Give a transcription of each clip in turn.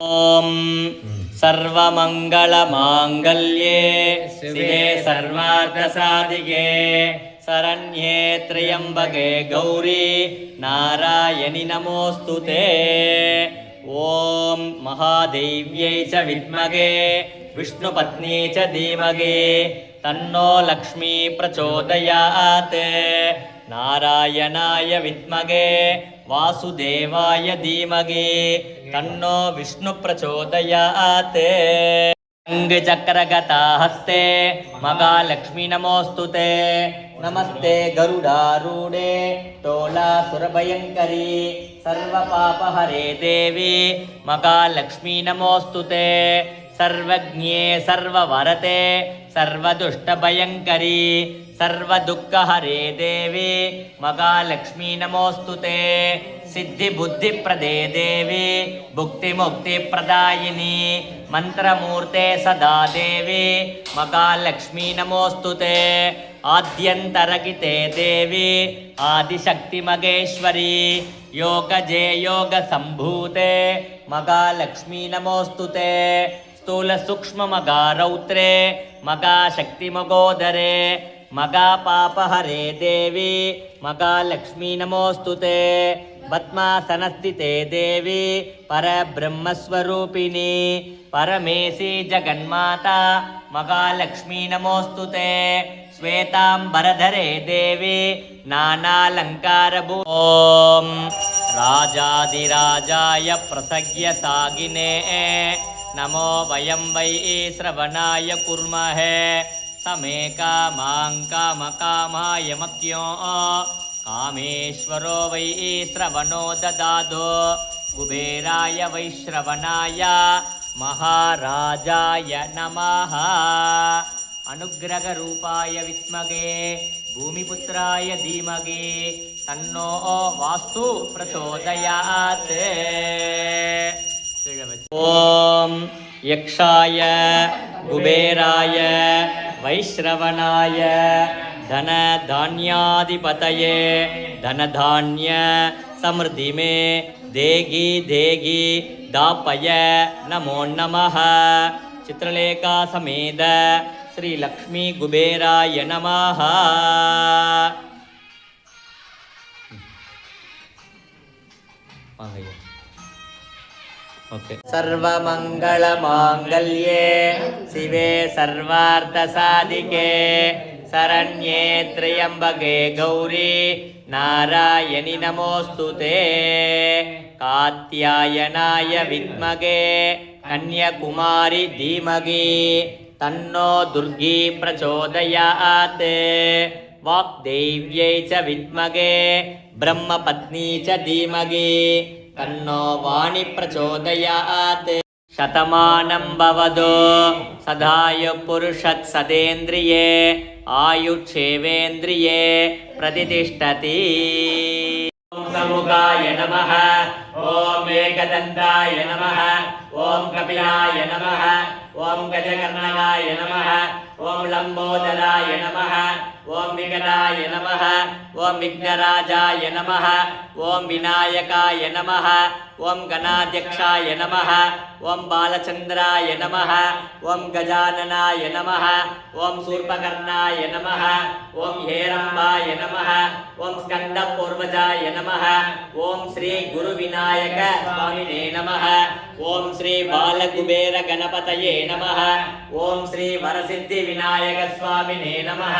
ओम सर्वमंगलमांगल्ये शिवे सर्वार्थसाधिके शरण्ये त्र्यंबके गौरी नारायणि नमोस्तुते। ओम महादेव्यै च विद्महे विष्णुपत्नी च धीमहि तन्नो लक्ष्मी प्रचोदयात्। नारायणाय विद्महे वासुदेवाय धीमहि तन्नो विष्णु प्रचोदयात्। अंगचक्रगता हस्ते महालक्ष्मी नमोस्तुते। नमस्ते गरुडारूढे तोलासुरभयङ्करी सर्वपापहरे देवी महालक्ष्मी नमोस्तुते। सर्वज्ञे सर्ववरते सर्वदुष्टभयङ्करी सर्वदुःखहरे देवी महालक्ष्मी नमोस्तुते। सिद्धिबुद्धिप्रदे देवी भुक्तिमुक्तिप्रदायिनी मंत्रमूर्ते सदा देवी महालक्ष्मी नमोस्तुते। आद्यन्तरगिते देवी आदिशक्ति मगेश्वरी योगजे योगसम्भूते महालक्ष्मी नमोस्तुते। स्थूल सूक्ष्म मगारौत्रे मगाशक्ति मगोदरे मगापापहरे देवी महालक्ष्मी नमोस्तुते। पद्मासनस्थिते देवी परब्रह्मस्वरूपिणी परमेशी जगन्माता महालक्ष्मी नमोस्तुते। श्वेतांबरधरे देवी नानालंकारभू ओम राजाधिराजाय प्रसज्ञतागिने नमो वयं वै श्रवणाय कुर्महे समे कामां कामकामाय मक्यो कामेश्वरो वै श्रवणो ददादो कुबेराय वैश्रवणाय महाराजाय नमः। अनुग्रहरूपाय विद्महे भूमिपुत्राय धीमहि तन्नो वास्तु प्रचोदयात्। ओम यक्षाय कुबेराय वैश्रवणाय धन धान्याधिपतये धन धान्य समृद्धि में देगी देगी दापय नमो नमः। चित्रलेखा समेत श्री लक्ष्मी कुबेराय नमः। Okay. सर्वमंगलमांगल्ये शिवे सर्वार्थसाधिके शरण्ये त्र्यंबके गौरी नारायणि नमोस्तुते। कात्यायनाय विद्महे कन्याकुमारी धीमहि तन्नो दुर्गी प्रचोदयात्। वाग्देव्यै च विद्महे ब्रह्मपत्नी च धीमहि तन्नो वाणी प्रचोदयात्। शतमानं भवतु सदायु पुरुषत् सदेन्द्रिये आयुक्षेवेन्द्रिये प्रतिष्ठति। ओम समुखाय नमः ओम एकदन्ताय नमः ओम कपिलाय नमः ओम गजकर्णकाय नमः ओम लंबोदराय नमः ओम विकटाय नमः ओम विघ्नराजाय नमः ओम विनायकाय नमः ओम गणाध्यक्षाय नमः ओम बालचंद्राय नमः ओम गजाननाय नमः ओम शूर्पकर्णाय नमः ओम हेरंबाय नमः ओम स्कंदपूर्वजाय नमः ओम श्री गुरुविनायक स्वामिने नमः ओम श्री बालकुबेर गणपतये नमः ओम श्री वरसिद्धि विनायक स्वामिने नमः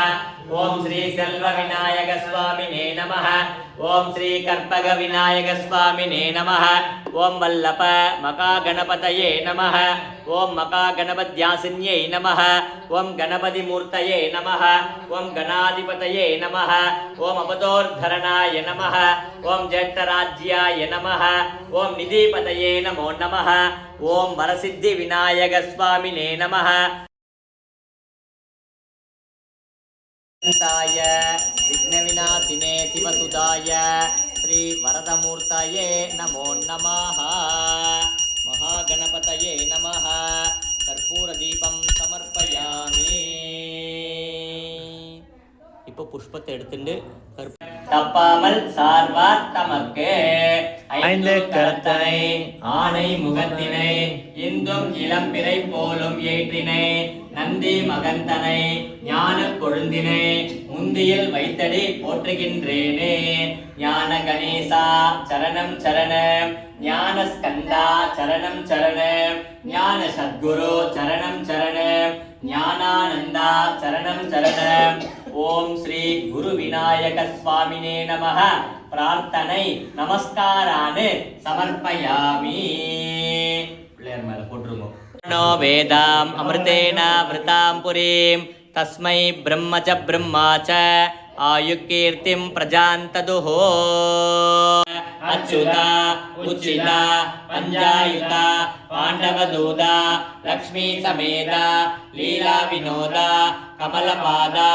ओम श्री सेल्व विनायक स्वामिने नमः ओम श्री कर्पग विनायक स्वामिने नमः ओम वल्लभ मका गणपतये नमः ओम मका गणपत्यासिन्यै नमः ओम गणपति मूर्तये नमः ओम गणाधिपतये नमः ओम अपदोर्धरणाय नमः ओम ज्येष्ठराज्याय नमः ओम निधिपतये नमो नमः ओम वरसिद्धि विनायक स्वामिने नमः। विघ्नविनाशिने शिवसुधाय श्री वरदमूर्तये नमो नमः। महागणपतये नमः। कर्पूरदीपं समर्पयामि। இப்போ புஷ்பத்தை எடுத்துட்டு தப்பாமல் சார்வார் தமக்கே ஐந்து கரத்தனை ஆனை முகத்தினை இந்தும் இளம்பிறை போலும் ஏற்றினை நந்தி மகந்தனை ஞான கொழுந்தினை முந்தியில் வைத்தடி போற்றுகின்றேனே. ஞான கணேசா சரணம் சரணம், ஞான ஸ்கந்தா சரணம் சரணம், ஞான சத்குரு சரணம் சரணம், ஞானானந்தா சரணம் சரணம். ஓம் ஸ்ரீ குரு விநாயக சுவாமினே நமஹ. பிரார்த்தனை நமஸ்காரான் சமர்ப்பயாமி. பிள்ளையார் மேல போட்டுருவோம். நோ வேதாம் அமிர்தேன விருதாம் புரீம் தஸ்மை பிரம்ம ச பிரம்மா ச ஆயுக்கீர்த்திம் பிரஜாந்ததுஹோ. அச்சுதா உச்சிதா பஞ்சாயுதா பாண்டவதூதா லக்ஷ்மீ சமேதா லீலா வினோதா கமலபாதா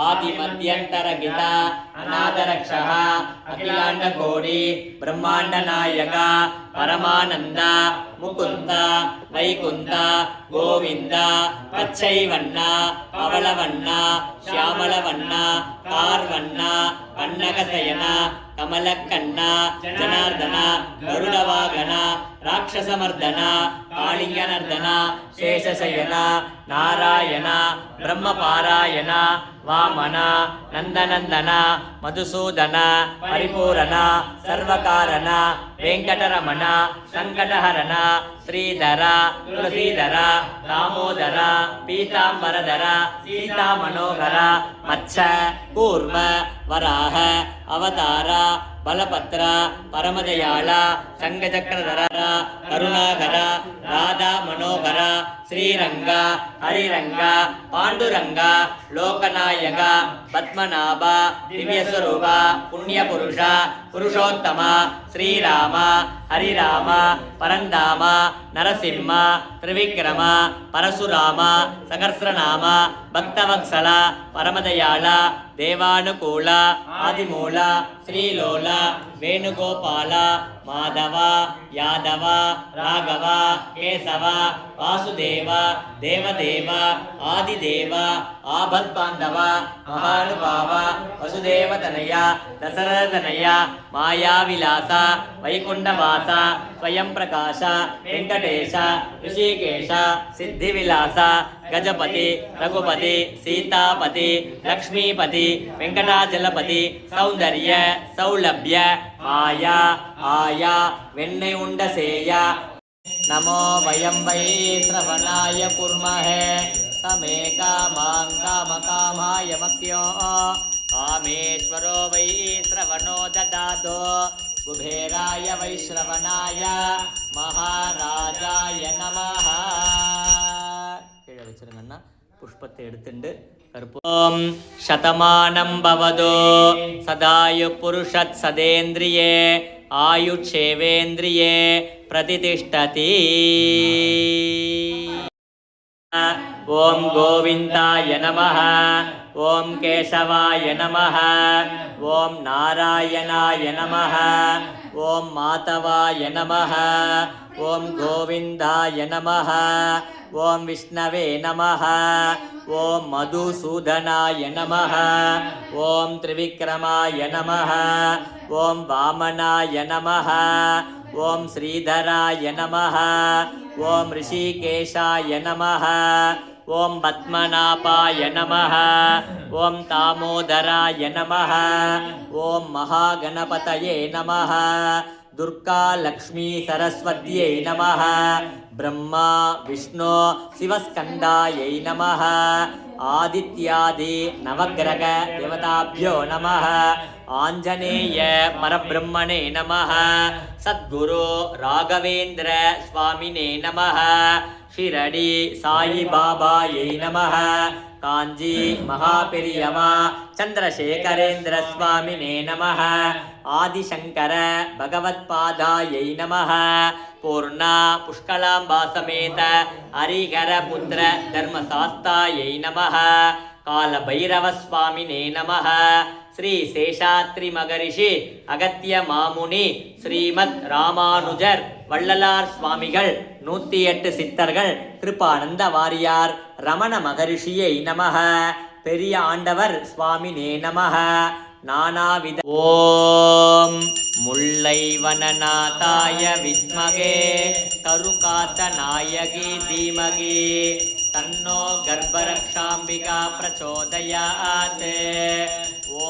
ஆதிமத்யந்தரகிதா அநாதரக்ஷः அகிலாண்ட கோடி பிரம்மாண்ட நாயக பரமானந்த முகுந்த வைகுந்த கோவிந்த பச்சை வண்ண பவளவண்ண ಶ್ಯಾಮಳವಣ್ಣ ಕಾರ್ವಣ್ಣ ಪನ್ನಗಸಯನ ಕಮಲಕ್ಕಣ್ಣ ಜನಾರ್ದನ ಗರುಡವಾಗನ ರಾಕ್ಷಸಮರ್ದನ ಕಾಳಿಂಗನರ್ದನ ಶೇಷಶಯನ ನಾರಾಯಣ ಬ್ರಹ್ಮಪಾರಾಯಣ ವಾಮನ ನಂದನಂದನ ಮಧುಸೂದನ ಪರಿಪೂರಣ ಸರ್ವಕಾರಣ ವೆಂಕಟರಮಣ ಸಂಕಟಹರಣ ಶ್ರೀಧರ ತುಳಸೀಧರ ದಾಮೋದರ ಪೀತಾಂಬರಧರ ಸೀತಾ ಮನೋಹರ ಮತ್ಸ ಕೂರ್ಮ ವರಾಹ ಅವತಾರ ಬಲಪತ್ರ ಪರಮದಯಾಳ ಶಂಖಚಕ್ರಧರ ಕರುಣಾಕರ ರಾಧಾ ಮನೋಹರ ಶ್ರೀರಂಗ ಹರಿರಂಗ ಪಾಂಡುರಂಗ ಲೋಕನಾಯಕ ಪದ್ಮನಾಭ ದಿವ್ಯಸ್ವರೂಪ ಪುಣ್ಯಪುರುಷ ಪುರುಷೋತ್ತಮ ಶ್ರೀರಾಮ ಹರಿರಾಮ ಪರಂಧಾಮ ನರಸಿಂಹ ತ್ರಿವಿಕ್ರಮ ಪರಶುರಾಮ ಸಹಸ್ರನಾಮ ಭಕ್ತವತ್ಸಲ ಪರಮದಯಾಳ ದೇವಾನುಕೂಲ ಆದಿಮೂಲ ಶ್ರೀಲೋಲ ವೇಣುಗೋಪಾಲ ಮಾಧವ ಯಾದವ ರಾಘವ ಕೇಶವ ವಾಸುದೇವ ದೇವದೇವ ಆದಿದೇವ ಆಪದ್ಬಾಂಧವ ಮಹಾನುಭಾವ ವಸುದೇವತನಯ ದಶರಥತನಯ ಮಾಯಾವಿಲಾಸ ವೈಕುಂಠವಾಸ ಸ್ವಯಂ ಪ್ರಕಾಶ ವೆಂಕಟೇಶ ಋಷಿಕೇಶ ಸಿದ್ಧಿವಿಲಾಸ ಗಜಪತಿ ರಘುಪತಿ ಸೀತಾಪತಿ ಲಕ್ಷ್ಮೀಪತಿ ವೆಂಕಟಾಚಲಪತಿ ಸೌಂದರ್ಯ ಸೌಲಭ್ಯ ಮಾಯಾ ಆಯಾ வெண்ணை உண்ட சேய. நமோ வயம் வை ஸ்ரவணாய குர்மஹே சமே காமாங் காமகாமாய மக்யோ காமேஸ்வரோ வை ஸ்ரவணோ ததாதோ குபேராய வைஸ்ரவணாய மகாராஜாய நமஹ. கீழே வச்சிருங்கண்ணா. புஷ்பத்தை எடுத்துண்டு ஓம் சதமானம் பவதோ சதாயு புருஷத் சதேந்திரியே ஆயுட்சேவேந்திரியே பிரதிதிஷ்டதி. ஓம் கோவிந்தாய நமஹ. ஓம் கேசவாய நமஹ. ஓம் நாராயணாய நமஹ. ஓம் மாதவாய நமஹ. ஓம் கோவிந்தாய நமஹ. ஓம் விஷ்ணவே நமஹ. ஓம் மதுசூதனாய நமஹ. ஓம் திரிவிக்ரமாய நமஹ. ஓம் வாமனாய நமஹ. ஓம் ஸ்ரீதராய நமஹ. ஓம் ரிஷிகேஷாய நமஹ. ஓம் பத்மநாபாய நமஹ. ஓம் தாமோதராய நமஹ. ஓம் மகாகணபதயே நமஹ. துர்கா லக்ஷ்மீ சரஸ்வத்யை நமஹ. பிரம்மா விஷ்ணு சிவஸ்கந்தாயை நமஹ. ஆதித்யாதி நவக்கிரக தேவதாப்யோ நமஹ. ஆஞ்சநேய பரபிரம்மணே நமஹ. சத்குரு ராகவேந்திர சுவாமினே நமஹ. ஷிரடி சாயி பாபாயை நமஹ. காஞ்சி மகாபெரியமா சந்திரசேகரேந்திர சுவாமினே நமஹ. ஆதிசங்கர பகவத்பாதாயை நமஹ. பூர்ணா புஷ்கலாம்பா சமேத ஹரிஹர புத்திர தர்மசாஸ்தாயை நமஹ. காலபைரவ சுவாமினே நமஹ. ஸ்ரீ சேஷாத்ரி மகரிஷி அகத்திய மாமுனி ஸ்ரீமத் ராமானுஜர் வள்ளலார் சுவாமிகள் 108 சித்தர்கள் கிருபானந்த வாரியார் ரமண மகரிஷியை நமஹ. பெரிய ஆண்டவர் சுவாமினே நமஹ. नानाविध ॐ मुल्लैवननाथाय विद्महे तरुकातनायकी धीमहि तन्नो गर्भरक्षाम्बिका प्रचोदयात् ॐ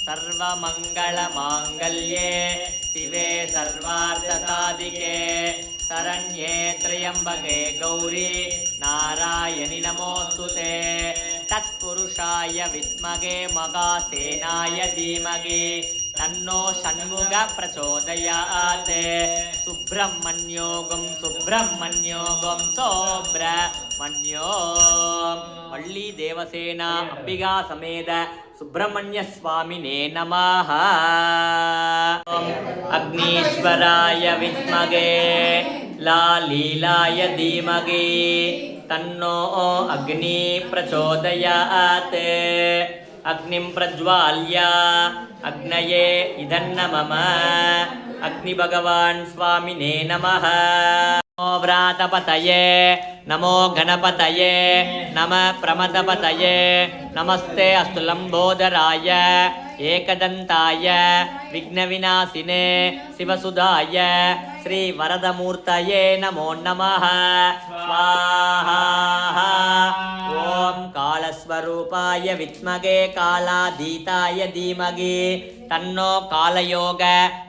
सर्वमङ्गलमाङ्गल्ये शिवे सर्वार्थसाधिके शरण्ये त्र्यम्बके गौरी नारायणि नमोऽस्तुते तत्पुरुषाय विद्महे महासेनाय धीमहि तन्नो षण्मुख प्रचोदयात् सुब्रह्मण्योगं सुब्रह्मण्योगं सोब्रह्मण्यो पल्ली देवसेना अंबिका समेत सुब्रह्मण्य स्वामिने नमः अग्नीश्वराय विद्महे लालीलाय धीमहि तन्नो अग्नि प्रचोदयात् अग्निं प्रज्वाल्य अग्नये इदन्न मम अग्निभगवान् स्वामिने नमः नमो व्रातपतये नमो गणपतये नमः प्रमदपतये नमस्ते अस्तु लम्बोदराय एकदन्ताय विघ्नविनाशिने शिवसुधाय श्रीवरदमूर्तये नमो नमः स्वाहा ॐ कालस्वरूपाय विद्महे कालाधीताय धीमहि तन्नो कालयोग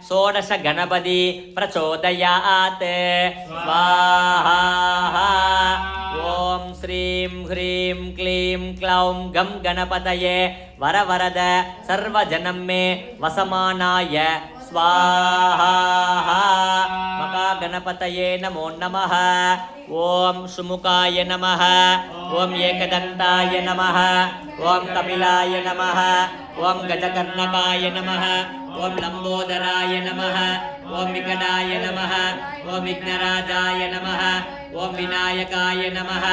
षोडश गणपति प्रचोदयात् स्वाहा ॐ श्रीं ह्रीं क्लीं क्लौं गं गणपतये वरवरद सर्वजनं मे वसमानाय स्वाहा महागणपतये नमो नमः ॐ सुमुखाय नमः ॐ एकदन्ताय नमः ॐ कपिलाय नमः ॐ गजकर्णकाय नमः ॐ लम्बोदराय नमः ॐ विकटाय नमः ॐ विघ्नराजाय नमः ॐ विनायकाय नमः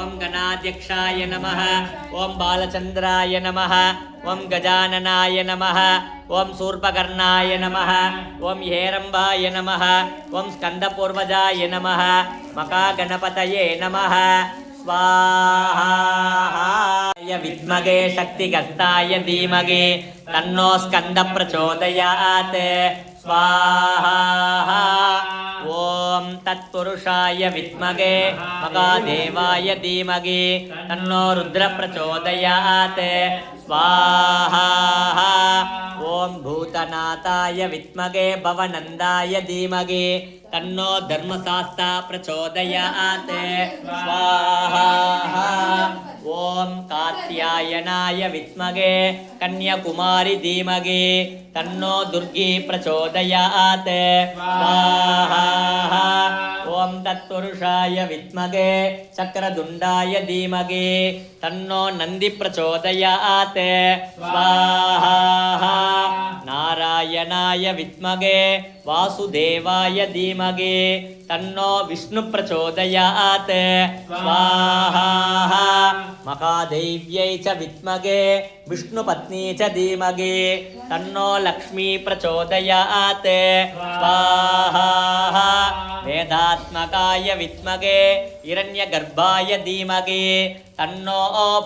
ॐ गणाध्यक्षाय नमः ॐ बालचन्द्राय नमः ॐ गजाननाय नमः ॐ शूर्पकर्णाय नमः ॐ हेरम्बाय नमः ॐ स्कन्दपूर्वजाय नमः महागणपतये नमः स्वाहा विद्महे शक्तिगस्ताय धीमहि तन्नो स्कन्द प्रचोदयात् स्वाहा ॐ तत्पुरुषाय विद्महे महादेवाय धीमहि तन्नो रुद्र प्रचोदयात् स्वाहा ॐ भूतनाथाय विद्महे भवनन्दाय धीमहि तन्नो धर्मशास्ता प्रचोदयात् स्वाहा ॐ कात्यायनाय विद्महे कन्याकुमारी धीमहि तन्नो दुर्गी प्रचोदयात् स्वाहा ॐ तत्पुरुषाय विद्महे चक्रदुण्डाय धीमहि तन्नो नन्दी प्रचोदयात् स्वाहा नारायणाय विद्महे वासुदेवाय धीमहि तन्नो विष्णु प्रचोदयात् स्वाहा महादेव्यै च विद्महे विष्णुपत्नी च धीमहि तन्नो लक्ष्मी प्रचोदयात् स्वाहा वेदात्मकाय विद्महे हिरण्यगर्भाय धीमहि तन्नो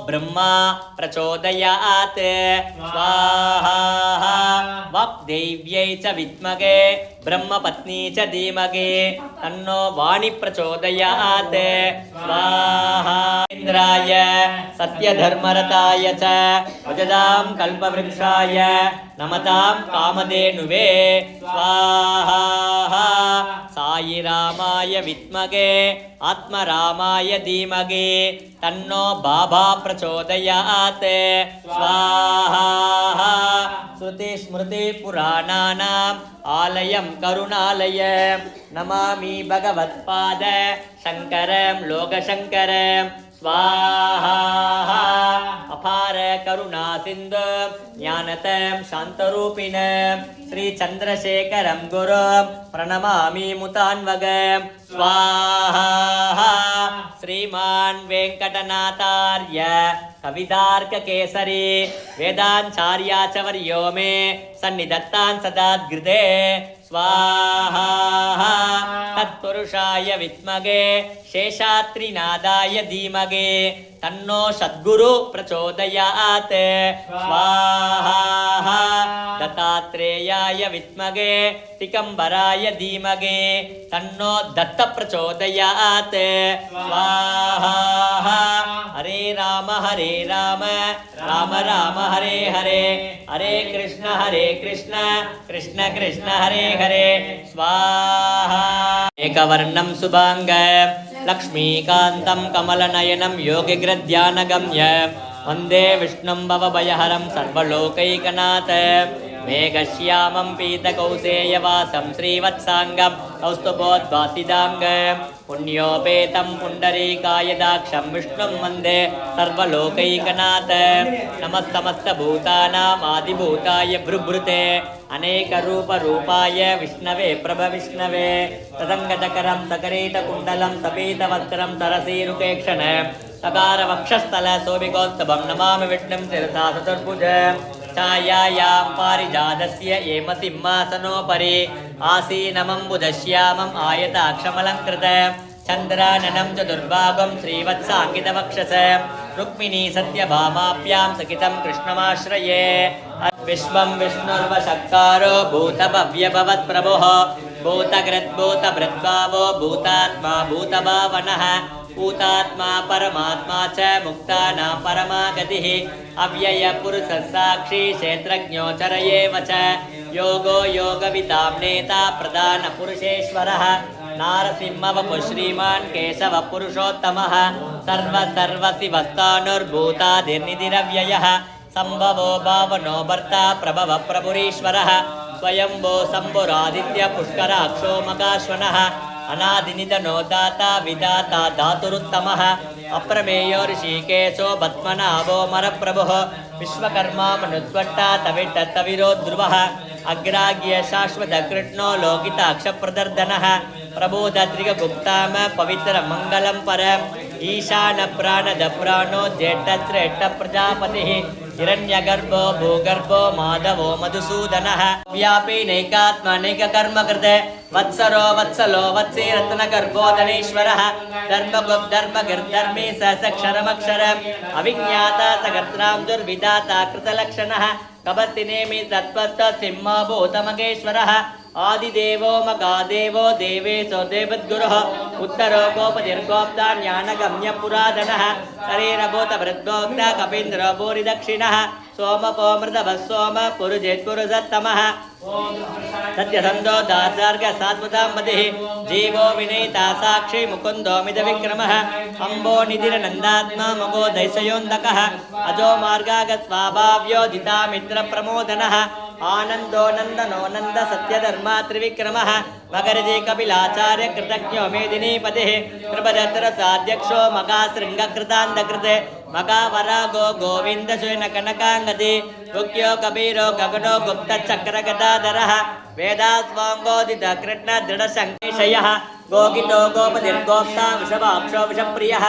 ब्रह्मा प्रचोदयात् स्वाहा वाग्देव्यै च विद्महे ब्रह्मपत्नी च धीमहि तन्नो वाणी प्रचोदयात् स्वाहा इंद्राय सत्यधर्मरताय च वजदां कल्पवृक्षाय नमतां कामधेनुवे स्वाहा साईरामाय विद्महे आत्मरामाय धीमहि तन्नो बाबा प्रचोदयात् स्वाहा श्रुतिस्मृतिपुराणानाम् आलयं करुणालयं नमामि भगवत्पाद शङ्करं लोकशङ्करं स्वाहा अपार करुणा सिन्धु ज्ञानतं शान्तरूपिणं श्रीचन्द्रशेखरं गुरुं प्रणमामि मुतान्वगं स्वाहा श्रीमान् वेङ्कटनाथार्य कवितार्ककेसरी वेदाचार्याचवर्यो मे सन्निधत्तान् सदाद्गृते स्वाहा तत्पुरुषाय विद्महे शेषात्रिनादाय धीमहि तन्नो सद्गुरु प्रचोदयात् स्वाहा दत्तात्रेयाय विद्महे दिगंबराय धीमहि तन्नो दत्त प्रचोदयात् स्वाहा हरे राम राम राम हरे हरे हरे कृष्ण कृष्ण कृष्ण हरे हरे स्वाहा एकवर्णं शुभांग लक्ष्मीकान्तं कमलनयनं योगिग्रध्यानगम्य वन्दे विष्णुं भवभयहरं सर्वलोकैकनाथ मेघश्यामं पीतकौसेयवासं श्रीवत्साङ्गं कौस्तुभोद्भासिताङ्गं पुण्योपेतं पुण्डरीकायदाक्षं विष्णुं वन्दे सर्वलोकैकनाथ नमस्तमस्तभूतानाम् आदिभूताय भृभृते अनेकरूपरूपाय विष्णवे प्रभविष्णवे तदङ्गचकरं सकरीटकुण्डलं सपीतवस्त्रं सरसीरुकेक्षण सकारवक्षस्थल शोभिकोत्सवं नमामि विष्णुं शिरसा चतुर्भुज छायायां पारिजातस्य हेमसिंहासनोपरि आसीनमम्बुधश्यामम् आयताक्षमलङ्कृत चन्द्राननं चतुर्भागं श्रीवत्साङ्कितवक्षस रुक्मिणी सत्यभामाभ्यां सखितं कृष्णमाश्रये विश्वं विष्णुर्वशक्कारो भूतभव्यभवत्प्रभुः भूतकृद्भूतभृद्भावो भूतात्मा भूतभावनः भूतात्मा परमात्मा च मुक्तानां परमागतिः अव्ययपुरुषः साक्षी क्षेत्रज्ञोचर एव च योगो योगविदां नेता प्रधानपुरुषेश्वरः नारसिंहवपुः श्रीमान् केशवपुरुषोत्तमः सर्वशिवस्तानुर्भूतादिर्निधिरव्ययः सम्भवो भावनो भर्ता प्रभव प्रभुरीश्वरः स्वयंभो शम्भुरादित्य पुष्कराक्षो मकाश्वनः अनादिनिधनो दाता विदाता धातुरुत्तमः अप्रमेयो ऋषिकेशो भस्मनाभो मरप्रभुः विश्वकर्मा मनुत्वट्टा तविटत्तविरो ध्रुवः अग्राह्य शाश्वतकृष्णो लोकिताक्षप्रदर्दनः प्रबोधत्रिगुप्ताम पवित्रमङ्गलं परम् ईशानप्राणदप्राणो ज्येष्ठश्रेष्ठप्रजापतिः हिरण्यगर्भो भूगर्भो माधवो मधुसूदनः व्यापिनैकात्मनैककर्मकृते वत्सरो वत्सलो वत्सी रत्नगर्भो धनेश्वरः धर्मगुप्धर्मगिर्धर्मी सहस्रमक्षरम् अविज्ञाता सकर्त्रां दुर्विधाता कृतलक्षणः कबत्तिनेमि तत्पत्त सिंहभूतमगेश्वरः आदिदेवो मगादेवो देवेशो देवद्गुरुः उत्तरो गोपतिर्गोप्ता ज्ञानगम्य पुरातनः शरीरभूतभृद्भोक्ता कपीन्द्रो भूरिदक्षिणः सोमपोमृतभः सोम पुरुजेत्पुरुषत्तमः सत्यसन्धो दासार्ग सात्वतामतिः जीवो विनयिता साक्षी मुकुन्दो मिदविक्रमः अम्बो निधिरनन्दात्मा मगो दैशयोन्दकः अजो मार्गागस्वाभाव्यो जितामित्रप्रमोदनः आनन्दो नन्दनो नन्द सत्यधर्मा त्रिविक्रमः मकरजे कपिलाचार्य कृतज्ञो मेदिनीपतिः कृपदत्रसाध्यक्षो मगाशृङ्गकृतान्तकृते मगावरागो गोविन्द सुन कनकाङ्गति गुह्यो कबीरो गगनो गुप्तचक्रगदाधरः वेदास्वाङ्गोदित कृष्ण दृढशङ्केशयः गोगितो गोपतिर्गोप्ता विषवाक्षो विषप्रियः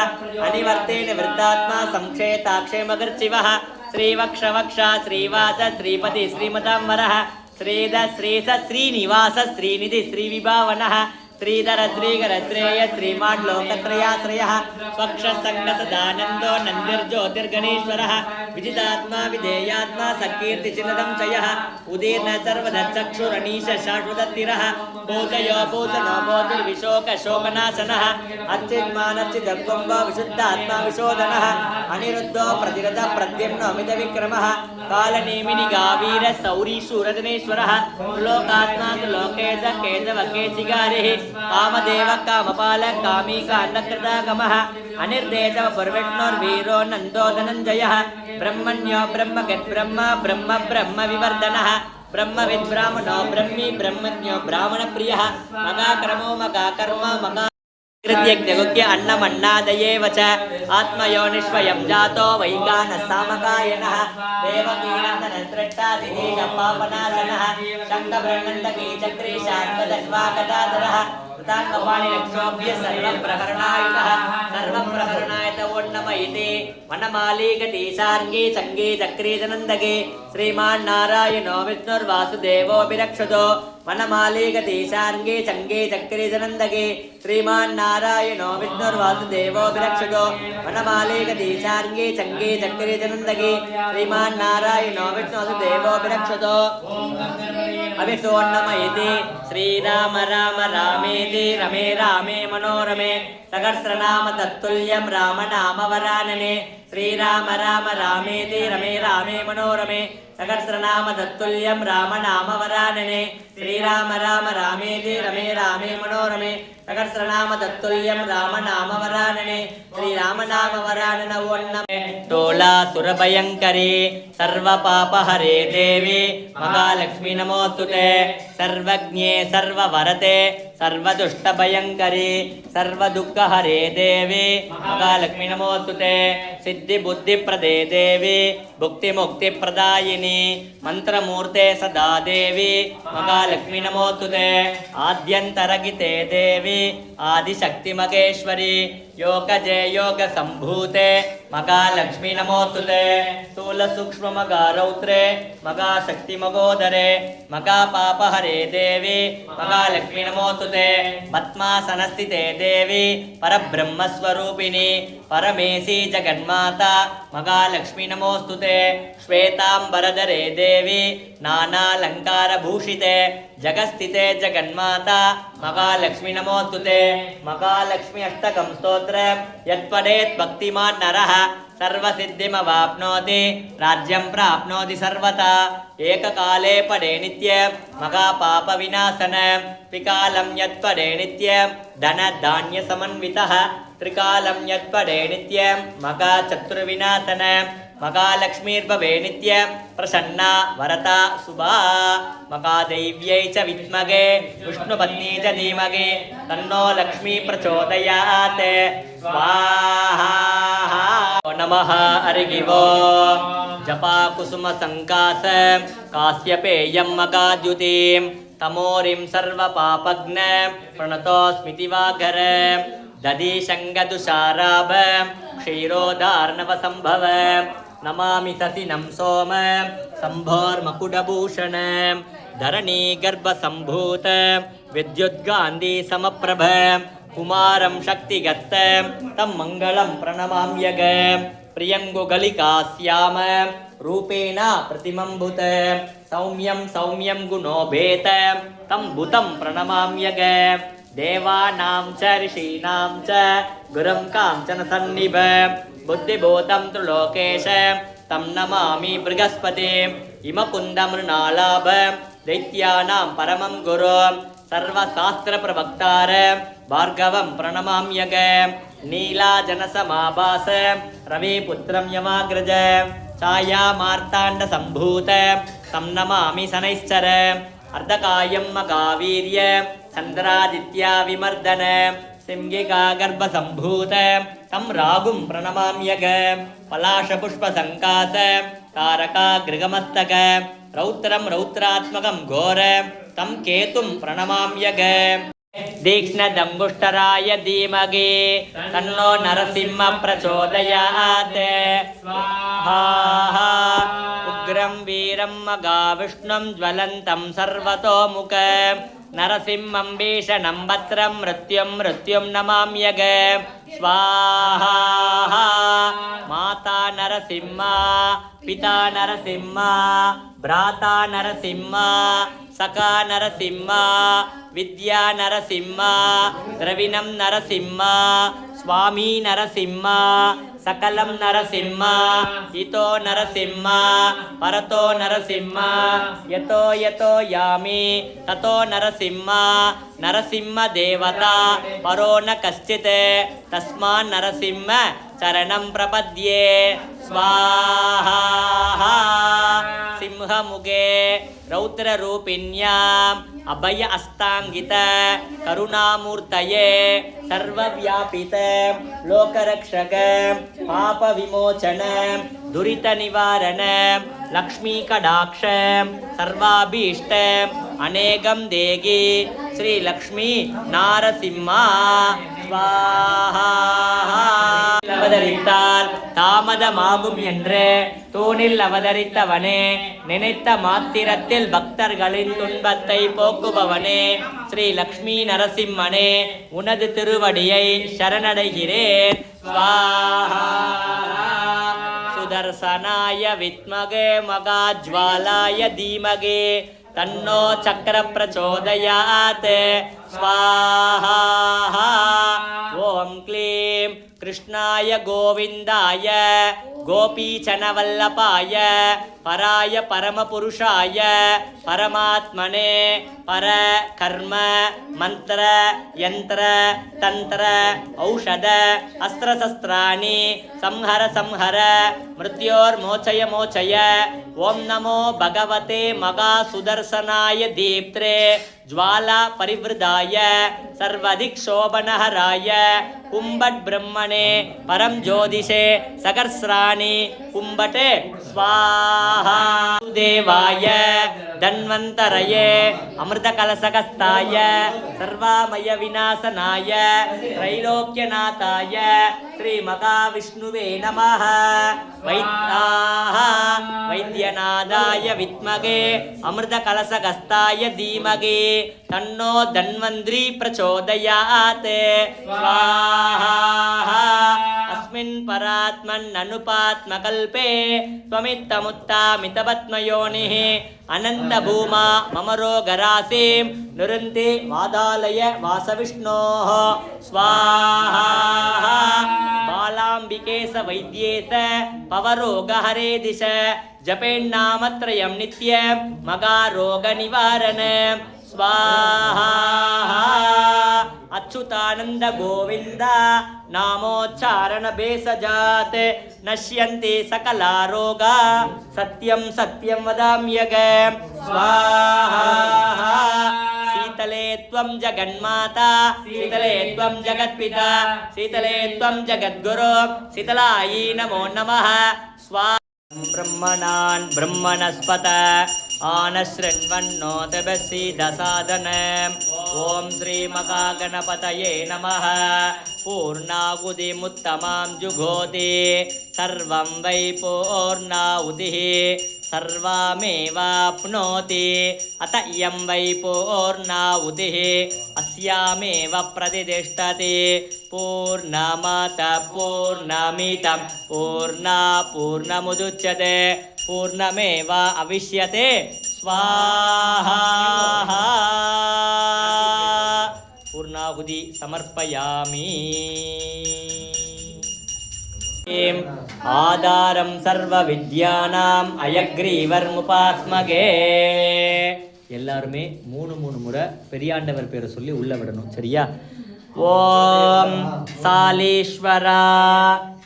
अनिवर्तेन वृद्धात्मा संक्षेताक्षेमगर्चिवः श्रीवक्षवक्षा श्रीवास श्रीपति श्रीमतांवरः श्रीध श्रीस श्रीनिवास श्रीनिधि श्रीविभावनः श्रीधर श्रीकर श्रेय श्रीमान् लोकत्रयाश्रयः स्वक्षसङ्गसदानन्दो नन्दिर्ज्योतिर्गणेश्वरः विजितात्मा विधेयात्मा सकीर्तिचिन्नदं चयः उदीर्न सर्वदचक्षुरनीश शाश्वततिरः पूजयो पूजनो बोधिर्विशोकशोकनाशनः अच्छिन्मानच्चिदकुम्भ विशुद्धात्मा विशोधनः अनिरुद्धो प्रतिरथ प्रद्युम्नो मितविक्रमः कालनेमिनि गावीर सौरीशूरजनेश्वरः लोकात्मा लोकेश केशव केशिगारिः कामदेव कामपाल कामिका अन्नकृतागमः अनिर्देशव पुर्विष्णुर्वीरो नन्दो धनञ्जयः ब्रह्मण्यो ब्रह्मगद्ब्रह्म ब्रह्म ब्रह्म विवर्धनः ब्रह्मविद् ब्राह्मणो ब्रह्मी ब्रह्मज्ञो ब्राह्मणप्रियः मगाक्रमो मगाकर्म मगा कृत्यज्ञगुह्य अन्नमन्नादयेव च आत्मयोनिष्वयं जातो वैगानः सामकायनः देवकीनन्दनत्रट्टादिदेशपापनाशनः शङ्खब्रह्मण्डकी चक्रीशान्तदश्वाकदाधरः सप्ताङ्गपाणि रक्षोभ्य सर्वप्रहरणायुतः सर्वप्रहरणायत ओन्नमयिते वनमालीगति सार्गे चङ्गे चक्रे जनन्दगे श्रीमान्नारायणो विष्णुर्वासुदेवोऽभिरक्षतो वनमालीगति सार्गे चङ्गे चक्रे जनन्दगे श्रीमान्नारायणो विष्णुर्वासुदेवोऽभिरक्षतो वनमालीगति सार्गे चङ्गे चक्रे जनन्दगे श्रीमान्नारायणो विष्णुर्वासुदेवोऽभिरक्षतो अभिसोन्नमयिते श्रीराम राम रामेति रमे रामे मनोरमे सहस्रनाम तत्तुल्यं राम नाम वरानने श्रीराम राम रामेति रमे रामे मनोरमे सहस्रनाम तत्तुल्यं राम नाम वरानने श्रीराम राम रामेति रमे रामे मनोरमे सहस्रनाम तत्तुल्यं राम नाम वरानने श्रीराम नाम वरानन ओन्नमे तोला सुरभयंकरी सर्वपापहरे देवी महालक्ष्मी नमोस्तुते सर्वज्ञे सर्ववरते सर्वदुष्टभयंकरी सर्वदुःखहरे देवी महालक्ष्मी नमोस्तुते सिद्धिबुद्धिप्रदे देवी भुक्तिमुक्तिप्रदायिनी मंत्रमूर्ते सदा देवी महालक्ष्मी नमोस्तुते आद्यन्तरगिते देवी आदिशक्तिमगेश्वरी योगजे योग संभूते महालक्ष्मी नमोस्तुते स्थूल सूक्ष्म मगा रौद्रे मगा शक्ति मगोदरे मगा पापहरे देवी महालक्ष्मी नमोस्तुते पद्मासनस्थिते देवी परब्रह्म स्वरूपिणी परमेशी जगन्माता महालक्ष्मी नमोस्तुते श्वेतांबरधरे देवी नानालंकार भूषिते जगस्थिते जगन्माता महालक्ष्मी नमोस्तुते महालक्ष्मी अष्टकं स्तोत्र यत्पठेत् भक्तिमान् नरः सर्वसिद्धिमवाप्नोति राज्यं प्राप्नोति सर्वथा एककाले पठे नित्यं महापापविनाशन त्रिकालं यत्पठे नित्यं धनधान्यसमन्वितः त्रिकालं यत्पठे नित्यं महाचतुर्विनाशन महालक्ष्मीर्भवे नित्यं प्रसन्ना वरता शुभा महादेव्यै च विद्महे विष्णुपत्नी च धीमहि तन्नो लक्ष्मी प्रचोदयात् स्वाहा नमः हरिः ओम् जपा कुसुम संकास काश्यपेयं मगाद्युतिं तमोरिं सर्वपापघ्न प्रणतोऽस्मि दिवाकर दधिशङ्गदुषाराभ क्षीरोदार्णवसम्भव नमामि सतिनं सोम सम्भोर्मकुटभूषण धरणी गर्भसम्भूत विद्युद्गान्धी समप्रभ कुमारं शक्तिगत तं मङ्गलं प्रणमाम्यग प्रियङ्गुगलिकास्याम रूपेण प्रतिमम्भुत सौम्यं सौम्यं गुणोभेत तं भूतं प्रणमाम्यग देवानां च ऋषीणां च गुरुं काञ्चन सन्निभ बुद्धिभूतं त्रिलोकेश तं नमामि बृहस्पतिम् इमकुन्दमृणालाभ दैत्यानां परमं गुरुं सर्वशास्त्रप्रवक्तार भार्गवं प्रणमाम्यग नीलाजनसमाभास रविपुत्रं यमाग्रज छायामार्ताण्डसम्भूत तं नमामि शनैश्चर अर्धकायं मगावीर्य चन्द्रादित्या विमर्दन सिंहिका गर्भसम्भूत तं रागुं प्रणमाम्यग पलाशपुष्पसङ्कास तारका गृगमस्तक रौद्रं रौद्रात्मकं घोर तं केतुं प्रणमाम्यग दीक्ष्णदंगुष्टराय धीमहि तन्नो नरसिंह प्रचोदयात् स्वाहा उग्रं वीरं मगाविष्णुं ज्वलन्तं सर्वतोमुख नरसिंहं भीषणं भद्रं मृत्युं नमाम्यग स्वाहा माता नरसिंह पिता नरसिंह भ्राता नरसिंह सखा नरसिंह विद्या नरसिंह द्रविणं नरसिंह स्वामी नरसिंह सकलं नरसिंह इतो नरसिंह परतो नरसिंह यतो यतो यामि ततो नरसिंह नरसिंह देवता परो न कश्चित् तस्मान् नरसिंह चरणं प्रपद्ये स्वाहा ಸಿಂಹಮುಗೆ ರೌದ್ರರೂಪಿಣ್ಯಾಂ ಅಭಯ ಅಸ್ತಾಂಗಿತ ಕರುಣಾಮೂರ್ತಯೇ ಸರ್ವವ್ಯಾಪಿತ ಲೋಕರಕ್ಷಕ ಪಾಪ ವಿಮೋಚನ ದುರಿತ ನಿವಾರಣ ಲಕ್ಷ್ಮೀ ಕಟಾಕ್ಷ ಸರ್ವಾಭೀಷ್ಟ ಅನೇಕಂ ದೇಗಿ ಶ್ರೀ ಲಕ್ಷ್ಮೀ ನಾರಸಿಂಹ ஸ்வாஹா. அவதரித்தால் தாமதமாகும் என்று தூணில் அவதரித்தவனே, நினைத்த மாத்திரத்தில் பக்தர்களின் துன்பத்தை போக்குபவனே, ஸ்ரீ லக்ஷ்மி நரசிம்மனே, உனது திருவடியை சரணடைகிறேன். ஸ்வாஹா. சுதர்சனாய வித்மகே மகாஜ்வாலாய தீமகே தன்னோ சக்கர பிரச்சோதயாத். ஸ்வாஹா. ஓம் க்ளீம் கிருஷ்ணாய கோவிந்தாய கோபீச்சனவல்லபாய பராய பரமபுருஷாய பரமாத்மனே பர கர்ம மந்திர யந்திர தந்திர ஔஷத அஸ்திரசஸ்திராணி சம்ஹர சம்ஹர மிருத்யோர் மோச்சய மோச்சய. ஓம் நமோ பகவதே மகா சுதர்சனாய தீப்த்ரே ஜ்வாலா பரிவ்ருதாய சர்வதிக் சோபனஹராய கும்பட் பிரம்மணே பரம் ஜோதிஷே சகஸ்ராணி கும்பட்டே ஸ்வாஹா. தேவாய தன்வந்தரயே அமிர்த கலசகஸ்தாய சர்வாமய விநாசனாய த்ரைலோக்யநாதாய ஸ்ரீ மகாவிஷ்ணுவே நமः. வைத்யநாதாய வித்மகே அமிர்த கலசகஸ்தாய தீமகே தன்னோ தன்வந்திரி பிரச்சோதயாத். ஸ்வாஹா. அஸ்மின் பராத்மன் அனுபாத்மகல்பே த்வமித்தமுத்தாமிதபத்மயோனிः அனந்த பூமா மமரோகராசீம் நிருந்தி வாதாலய வாசவிஷ்ணோः. ஸ்வாஹா. பாலாம்பிகேச வைத்யேச பவரோகஹரே திச ஜபேன்னாமத்ரயம் நித்யம் மகாரோக நிவாரண. ஸ்வாஹா. அச்சுதானந்த கோவிந்த நாமோச்சாரண பேசஜாத் நஷ்யந்தி சகலா ரோகா சத்யம் சத்யம் வதாம்யகம். ஸ்வாஹா. சீதலே த்வம் ஜகன்மாதா சீதலே த்வம் ஜகத்பிதா சீதலே த்வம் ஜகத்குரு சீதலாயி நமோ நமः. ஸ்வா ब्रह्मणान् ब्रह्मणस्पत आनशृण्वन्नोतपसीदसादनम्. ॐ श्रीमहागणपतये नमः. पूर्णाहुतिमुत्तमां जुहोति सर्वं वै पूर्णाहुतिः सर्वमेवाप्नोति. अत इयं वै पूर्णाहुतिः अस्यामेव प्रतिष्ठति. पूर्णमतः पूर्णमिदं पूर्णमुदच्यते पूर्णमेव अविष्यते. स्वाहा. पूर्णाहुति समर्पयामि. ஆதாரம் சர்வ வித்யானாம் அயக்ரீவர்முபாஸ்மகே. எல்லாருமே மூணு முறை பெரியாண்டவர் பேரை சொல்லி உள்ள விடணும், சரியா? ஓம் சாலீஸ்வரா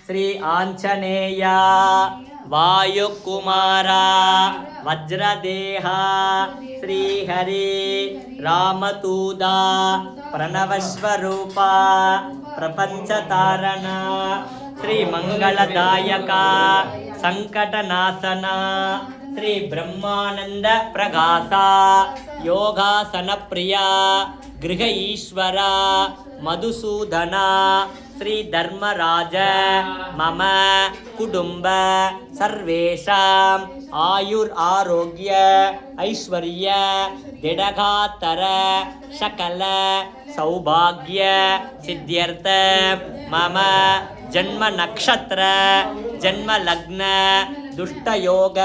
ஸ்ரீ ஆஞ்சநேயா வாயுகுமாரா வஜ்ரதேஹா ஸ்ரீஹரி ராமதூதா பிரணவஸ்வரூபா பிரபஞ்சதாரணா ஸ்ரீ மங்களதாயகா சங்கடநாசனா ஸ்ரீ பிரம்மானந்த பிரகாசா யோகாசன பிரியா கிருஹ ஈஸ்வரா மதுசூதனா ஸ்ரீ தர்மராஜ மம குடும்ப சர்வேஷாம் ஆயுர் ஆரோக்கிய ஐஸ்வர்ய திடகாத்தர சகல சௌபாகிய சித்தியர்த்த மம ஜன்ம நக்ஷத்ர ஜன்ம லக்ன துஷ்டயோக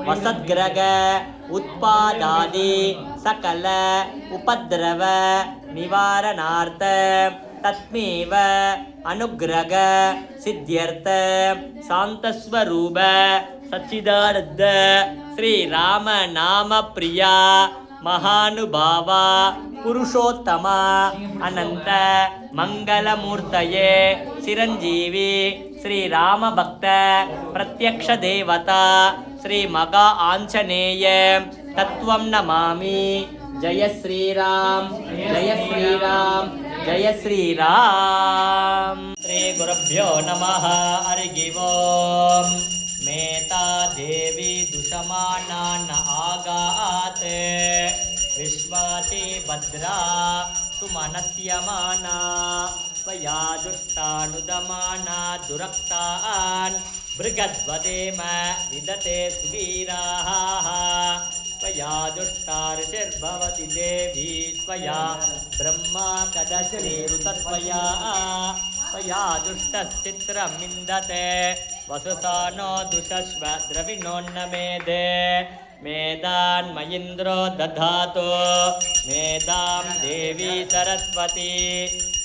வசத்கிரக உத்பாதாதி சகல உபத்ரவ நிவாரணார்த்த தத்மேவ அனுக்ரக சித்தியர்த்த சாந்தஸ்வரூப சச்சிதானந்த ஸ்ரீ ராம நாம பிரியா மகானுபாவா புருஷோத்தமா அனந்த மங்களமூர்த்தயே சிரஞ்சீவி ஸ்ரீ ராம பக்த பிரத்யக்ஷ தேவதா ಶ್ರೀ ಮಗಾ ಆಂಜನೇಯ ತತ್ವಂ ನಮಾಮಿ. ಜಯ ಶ್ರೀರಾಮ್ ಜಯ ಶ್ರೀರಾಮ್ ಜಯ ಶ್ರೀರಾಮ್. ಶ್ರೀ ಗುರುಭ್ಯೋ ನಮಃ. ಹರಿ ಓಂ. ಮೇತಾ ದೇವಿ ದುಷಮಾನಾನ್ ಆಗಾತ್ ವಿಶ್ವಾತಿ ಭದ್ರಾ ಸುಮನಸ್ಯಮಾನಾ ತ್ವಯಾ ದುಷ್ಟಾನುದಮಾನಾ ದುರಕ್ತಾನ್ ಭೃಗದ್ವದೇಮ ವಿದತೆ ಸುವೀರಾಃ ತ್ವಯಾ ದುಷ್ಟಾರ್ಷಿರ್ಭವತಿ ದೇವಿ ತ್ವಯಾ ಬ್ರಹ್ಮಾ ಕದಶ್ರೀರುತತ್ವಯಾ ತ್ವಯಾ ದುಷ್ಟಶ್ಚಿತ್ರಮಿಂದತೆ ವಸುಸಾನೋ ದುಷಶ್ವ ದ್ರವಿಣೋನ್ನಮೇದೆ ಮೇದಾನ್ಮಯೀಂದ್ರೋ ದಧಾತು ಮೇದಾಂ ದೇವಿ ಸರಸ್ವತಿ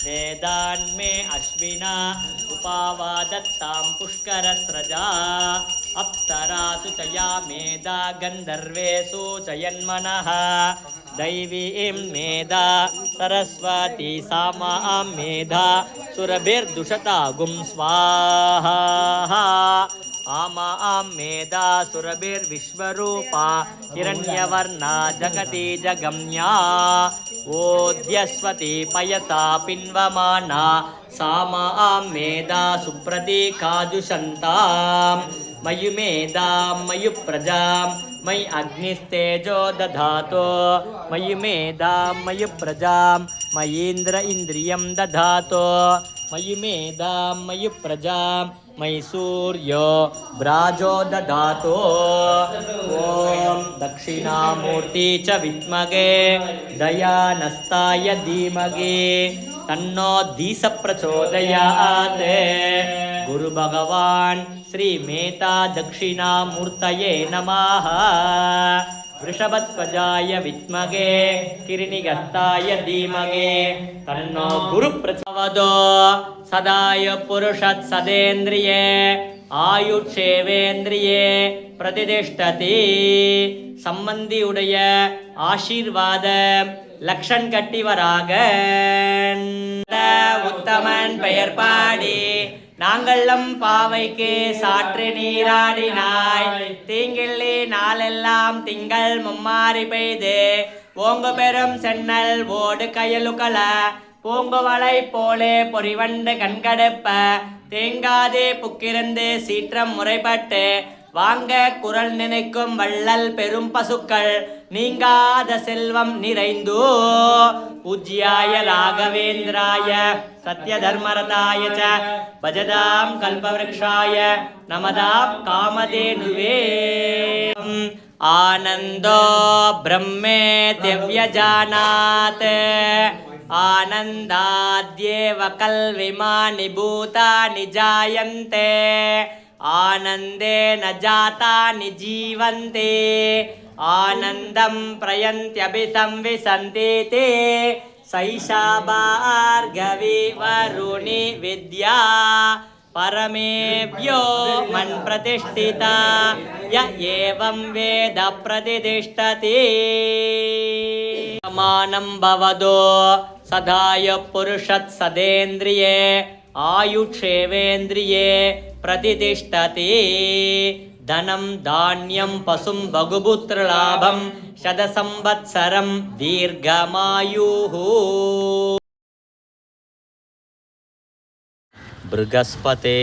ವೇದಾನ್ಮೇ ಅಶ್ವಿನಾ ಉಪಾವಾದತ್ತಾಂ ಪುಷ್ಕರಸ್ರಜಾ ಅಪ್ಸರಾಸು ಚಯಾ ಮೇಧಾ ಗಂಧರ್ವೇಷು ಚಯನ್ಮನಃ ದೈವೀಂ ಮೇಧಾ ಸರಸ್ವತಿ ಸಾಮಾಂ ಮೇಧಾ ಸುರಭಿರ್ದುಷತಾಗುಂ ಸ್ವಾಹಾ ಆಮಾಂ ಮೇಧಾ ಸುರಭಿರ್ವಿಶ್ವರೂಪಾ ಹಿರಣ್ಯವರ್ಣಾ ಜಗತಿ ಜಗಮ್ಯಾ ಓದ್ಯಸ್ವತಿ ಪಯಸಾ ಪಿನ್ವಮಾನಾ ಸಾಮಾಂ ಮೇಧಾ ಸುಪ್ರತೀಕಾಜುಷಂತಾಂ ಮಯು ಮೇಧಾಂ ಮಯು ಪ್ರಜಾಂ ಮಯಿ ಅಗ್ನಿಸ್ತೇಜೋ ದಧಾತು ಮಯು ಮೇಧಾಂ ಮಯು ಪ್ರಜಾಂ ಮಯೀಂದ್ರ ಇಂದ್ರಿಯಂ ದಧಾತು ಮಯು ಮೇಧಾಂ ಮಯು ಪ್ರಜಾಂ ಮಯಿ ಸೂರ್ಯೋ ಬ್ರಾಜೋ ದಧಾತು. ಓಂ ದಕ್ಷಿಣಾಮೂರ್ತಿ ಚ ವಿದ್ಮಗೆ ದಯಾನಸ್ತಾಯ ಧೀಮಹಿ ತನ್ನೋ ಧೀಸ ಪ್ರಚೋದಯಾತ್. ಗುರು ಭಗವಾನ್ ಶ್ರೀ ಮೇತಾ ದಕ್ಷಿಣಾಮೂರ್ತಯೇ ನಮಃ. ವೃಷಭಧ್ವಜಾಯ ವಿದ್ಮಗೆ ಕಿರಿಣಿಗಸ್ತಾಯ ಧೀಮಹಿ ತನ್ನೋ ಗುರು ಪ್ರಚೋದಯಾತ್. ಸದಾಯ ಪುರುಷತ್ ಸದೇಂದ್ರಿಯೇ ஆயுட்சேவேந்திரியே பிரதிதிஷ்டதி. சம்பந்தியுடைய ஆசீர்வாத லக்ஷன் கட்டிவராக உத்தமன் பெயர் பாடி நாங்களம் பாவைக்கு சாற்று நீராடினாய். தீங்கிள்ளி நாளெல்லாம் திங்கள் மும்மாறி பெய்து ஓங்கு பெரும் சென்னல் ஓடு கயலுகள பூங்குவளை போலே பொறிவண்டு கண்கடுப்ப தேங்காதே புக்கிருந்து சீற்றம் முறைப்பட்டு வாங்க குரல் நினைக்கும் வள்ளல் பெரும் பசுக்கள் நீங்காத செல்வம் நிறைந்து பூஜ்யாய ராகவேந்திராய சத்ய தர்மரதாய ச பஜதாம் கல்பவ்ருக்ஷாய நமதாம் காமதேனுவே. ஆனந்தோ பிரம்மே திவ்யஜானாத் ಆನಂದಾದ್ಯೇವ ಕಲ್ವಿಮಾನಿ ಭೂತಾನಿ ಜಾಯಂತೆ ಆನಂದೇನ ಜಾತಾನಿ ಜೀವಂತೆ ಆನಂದಂ ಪ್ರಯಂತ್ಯಭಿಸಂವಿಸಂತೀತಿ ಸೈಷಾ ಭಾರ್ಗವಿ ವರುಣಿ ವಿದ್ಯಾ ಪರಮೇಭ್ಯೋ ಮನ್ ಪ್ರತಿಷ್ಠಿತ ಯ ಏವಂ ವೇದ ಪ್ರತಿಷ್ಠತಿ. ಸಮಾನಂ ಭವದೋ ಸದಾಯ ಪುರುಷತ್ ಸದೇಂದ್ರಿಯೇ ಆಯುಕ್ಷೇವೇಂದ್ರಿಯೇ ಪ್ರತಿಷ್ಠತಿ. ಧನಂ ಧಾನ್ಯಂ ಪಶುಂ ಭಗುಪುತ್ರಲಾಭಂ ಶತಸಂವತ್ಸರಂ ದೀರ್ಘಮಾಯುಃ. ಬೃಹಸ್ಪತೆ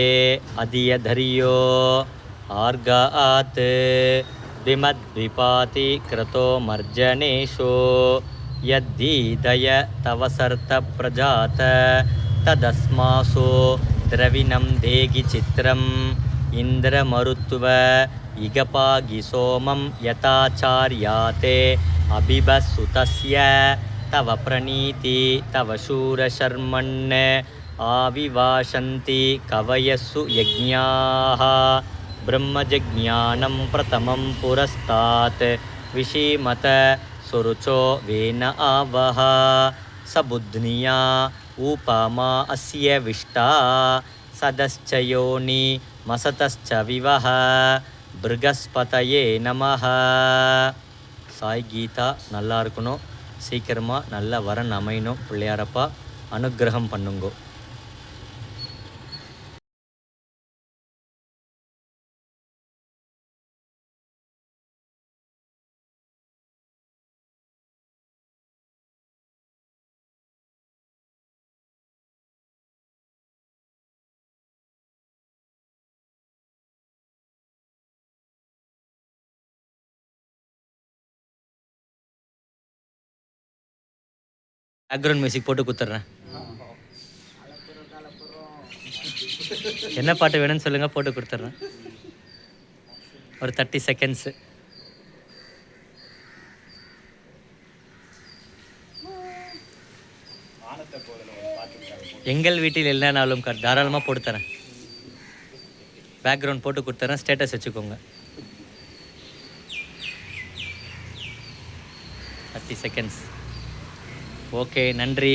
ಅಧಿಯಧರ್ಯೋ ಆರ್ಗಾತ್ ವಿಮದ್ವಿಪಾತಿ ಕ್ರತೋ ಮರ್ಜನೇಶೋ ಯದ್ದೀದಯ ತವಸರ್ತ ಪ್ರಜಾತ ತದಸ್ಮಾಸೋ ದ್ರವಿಣಂ ದೇಗಿ ಚಿತ್ರಂ ಇಂದ್ರಮರುತ್ವ ಇಗಪಾಗಿ ಸೋಮಂ ಯಥಾಚಾರ್ಯಾತೆ ಅಭಿಭಸುತಸ್ಯ ತವ ಪ್ರಣೀತಿ ತವ ಶೂರಶರ್ಮಣ್ ಆವಿವಾಶಂತಿ ಕವಯಸ್ಸು ಯಜ್ಞಾಃ ಬ್ರಹ್ಮಜಜ್ಞಾನಂ ಪ್ರಥಮಂ ಪುರಸ್ತಾತ್ ವಿಷೀಮತ ಸುರುಚೋ ವೇನ ಆವಹ ಸಬುಧ್ನಿಯಾ ಉಪಮಾ ಅಸ್ಯ ವಿಷ್ಟಾ ಸದಶ್ಚ ಯೋನಿ ಮಸತಶ್ಚ ವಿವಹ பிருகஸ்பதயே நமஹ. சாய் கீதா நல்லா இருக்கணும், சீக்கிரமாக நல்ல வரன் அமையணும். பிள்ளையாரப்பா அனுக்கிரகம் பண்ணுங்கோ. பேக்ரவுண்ட் மியூசிக் போட்டு கொடுத்துட்றேன். என்ன பாட்டு வேணும்னு சொல்லுங்கள், போட்டு கொடுத்துட்றேன். ஒரு 30 செகண்ட்ஸு. எங்கள் வீட்டில் இல்லைனாலும் தாராளமாக போட்டு தரேன். பேக்ரவுண்ட் போட்டு கொடுத்துறேன், ஸ்டேட்டஸ் வச்சுக்கோங்க. 30 செகண்ட்ஸ். ஓகே, நன்றி.